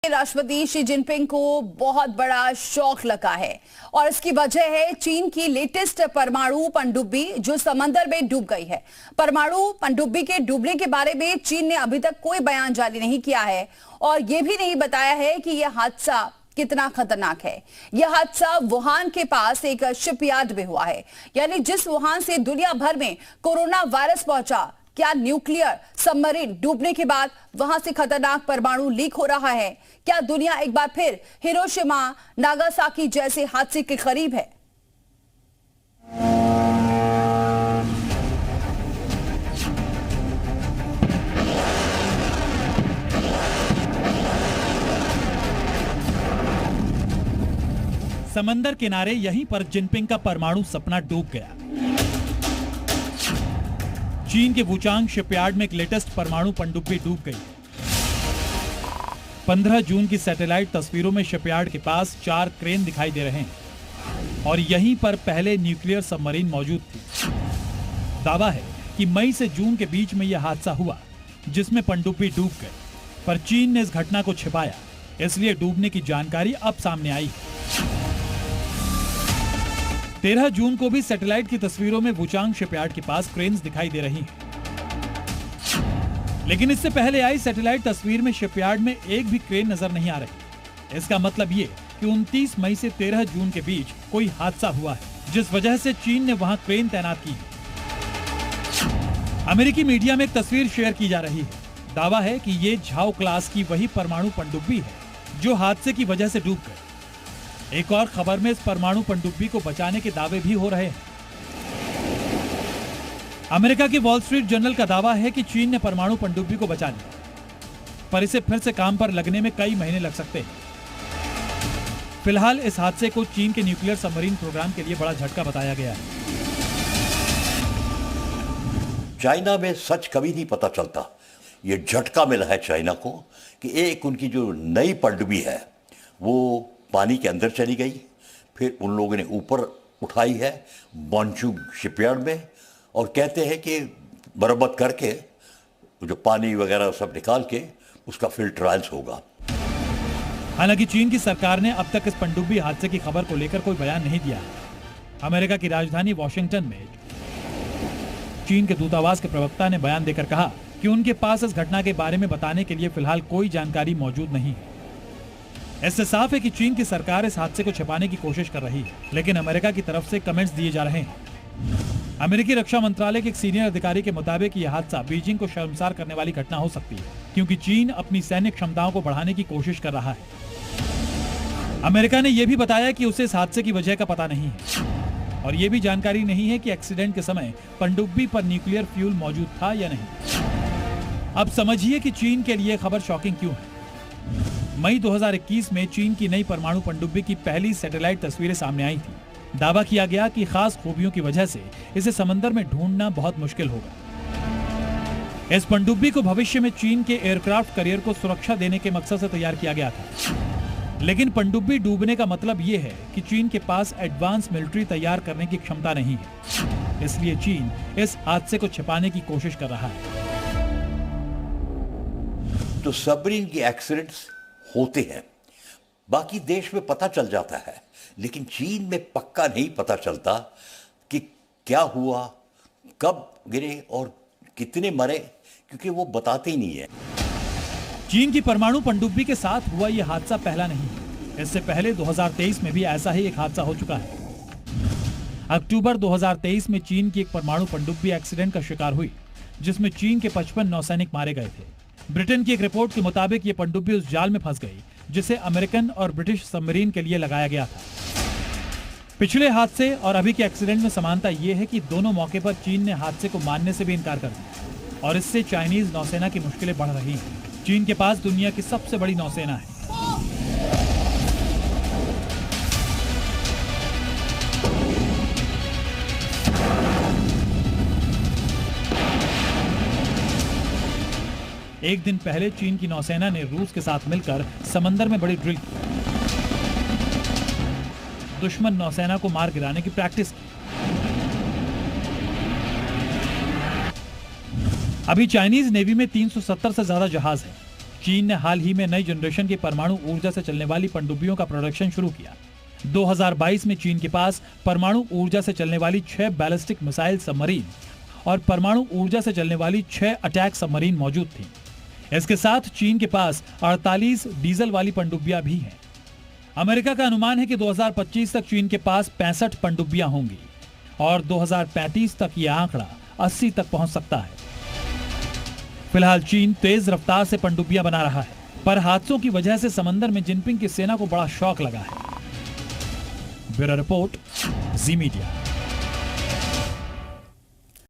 राष्ट्रपति Xi Jinping को बहुत बड़ा शॉक लगा है और इसकी वजह है चीन की लेटेस्ट परमाणु पनडुब्बी जो समंदर में डूब गई है। परमाणु पनडुब्बी के डूबने के बारे में चीन ने अभी तक कोई बयान जारी नहीं किया है और यह भी नहीं बताया है कि यह हादसा कितना खतरनाक है। यह हादसा वुहान के पास एक शिपयार्ड में हुआ है, यानी जिस वुहान से दुनिया भर में कोरोना वायरस पहुंचा। क्या न्यूक्लियर सबमरीन डूबने के बाद वहां से खतरनाक परमाणु लीक हो रहा है? क्या दुनिया एक बार फिर हिरोशिमा नागासाकी जैसे हादसे के करीब है? समंदर किनारे यहीं पर जिनपिंग का परमाणु सपना डूब गया। चीन के वुचांग शिपयार्ड में एक लेटेस्ट परमाणु पनडुब्बी डूब गई। 15 जून की सैटेलाइट तस्वीरों में शिपयार्ड के पास 4 क्रेन दिखाई दे रहे हैं और यहीं पर पहले न्यूक्लियर सबमरीन मौजूद थी। दावा है कि मई से जून के बीच में यह हादसा हुआ जिसमें पनडुब्बी डूब गई, पर चीन ने इस घटना को छिपाया, इसलिए डूबने की जानकारी अब सामने आई है। 13 जून को भी सैटेलाइट की तस्वीरों में वुचांग शिपयार्ड के पास क्रेन्स दिखाई दे रही हैं। लेकिन इससे पहले आई सैटेलाइट तस्वीर में शिपयार्ड में एक भी क्रेन नजर नहीं आ रही। इसका मतलब ये कि 29 मई से 13 जून के बीच कोई हादसा हुआ है, जिस वजह से चीन ने वहां क्रेन तैनात की है। अमेरिकी मीडिया में एक तस्वीर शेयर की जा रही है। दावा है कि ये झाओ क्लास की वही परमाणु पनडुब्बी है जो हादसे की वजह से डूब गई। एक और खबर में इस परमाणु पनडुब्बी को बचाने के दावे भी हो रहे हैं। अमेरिका की वॉल स्ट्रीट जर्नल का दावा है कि चीन ने परमाणु पनडुब्बी को बचा लिया, पर इसे फिर से काम पर लगने में कई महीने लग सकते हैं। फिलहाल इस हादसे को चीन के न्यूक्लियर सबमरीन प्रोग्राम के लिए बड़ा झटका बताया गया है। चाइना में सच कभी नहीं पता चलता। ये झटका मिला है चाइना को कि एक उनकी जो नई पनडुब्बी है वो पानी के अंदर चली गई, फिर उन लोगों ने ऊपर उठाई है बॉन्चुंग शिपयार्ड में और कहते हैं कि मरम्मत करके जो पानी वगैरह सब निकाल के उसका फिर ट्रायल्स होगा। हालांकि चीन की सरकार ने अब तक इस पनडुब्बी हादसे की खबर को लेकर कोई बयान नहीं दिया है। अमेरिका की राजधानी वॉशिंगटन में चीन के दूतावास के प्रवक्ता ने बयान देकर कहा कि उनके पास इस घटना के बारे में बताने के लिए फिलहाल कोई जानकारी मौजूद नहीं है। इससे साफ है कि चीन की सरकार इस हादसे को छिपाने की कोशिश कर रही है, लेकिन अमेरिका की तरफ से कमेंट्स दिए जा रहे हैं। अमेरिकी रक्षा मंत्रालय के एक सीनियर अधिकारी के मुताबिक यह हादसा बीजिंग को शर्मसार करने वाली घटना हो सकती है, क्योंकि चीन अपनी सैन्य क्षमताओं को बढ़ाने की कोशिश कर रहा है। अमेरिका ने यह भी बताया कि उसे इस हादसे की वजह का पता नहीं है और यह भी जानकारी नहीं है कि एक्सीडेंट के समय पनडुब्बी पर न्यूक्लियर फ्यूल मौजूद था या नहीं। अब समझिए कि चीन के लिए खबर शॉकिंग क्यों है। मई 2021 में चीन की नई परमाणु पनडुब्बी की पहली सैटेलाइट तस्वीरें सामने आई थी। दावा किया गया कि खास खूबियों की वजह से इसे समंदर में ढूंढना बहुत मुश्किल होगा। इस पनडुब्बी को भविष्य में चीन के एयरक्राफ्ट करियर को सुरक्षा देने के मकसद से तैयार किया गया था, लेकिन पनडुब्बी डूबने का मतलब यह है कि चीन के पास एडवांस मिलिट्री तैयार करने की क्षमता नहीं है, इसलिए चीन इस हादसे को छिपाने की कोशिश कर रहा है। तो सबमरीन की एक्सीडेंट्स होते हैं, बाकी देश में पता चल जाता है, लेकिन चीन में पक्का नहीं पता चलता कि क्या हुआ, कब गिरे और कितने मरे, क्योंकि वो बताते ही नहीं है। चीन की परमाणु पनडुब्बी के साथ हुआ यह हादसा पहला नहीं है। इससे पहले 2023 में भी ऐसा ही एक हादसा हो चुका है। अक्टूबर 2023 में चीन की एक परमाणु पनडुब्बी एक्सीडेंट का शिकार हुई, जिसमें चीन के 55 नौसैनिक मारे गए थे। ब्रिटेन की एक रिपोर्ट के मुताबिक ये पनडुब्बी उस जाल में फंस गई जिसे अमेरिकन और ब्रिटिश सबमरीन के लिए लगाया गया था। पिछले हादसे और अभी के एक्सीडेंट में समानता ये है कि दोनों मौके पर चीन ने हादसे को मानने से भी इनकार कर दिया और इससे चाइनीज नौसेना की मुश्किलें बढ़ रही हैं। चीन के पास दुनिया की सबसे बड़ी नौसेना है। एक दिन पहले चीन की नौसेना ने रूस के साथ मिलकर समंदर में बड़ी ड्रिल की, दुश्मन नौसेना को मार गिराने की प्रैक्टिस की। अभी चाइनीज नेवी में 370 से ज्यादा जहाज हैं। चीन ने हाल ही में नई जनरेशन की परमाणु ऊर्जा से चलने वाली पनडुब्बियों का प्रोडक्शन शुरू किया। 2022 में चीन के पास परमाणु ऊर्जा से चलने वाली 6 बैलिस्टिक मिसाइल सबमरीन और परमाणु ऊर्जा से चलने वाली 6 अटैक सबमरीन मौजूद थी। इसके साथ चीन के पास 48 डीजल वाली पनडुब्बियां भी हैं। अमेरिका का अनुमान है कि 2025 तक चीन के पास 65 पनडुब्बियां होंगी और 2035 तक यह आंकड़ा 80 तक पहुंच सकता है। फिलहाल चीन तेज रफ्तार से पनडुब्बियां बना रहा है, पर हादसों की वजह से समंदर में जिनपिंग की सेना को बड़ा शॉक लगा है। ब्यूरो रिपोर्ट, जी मीडिया।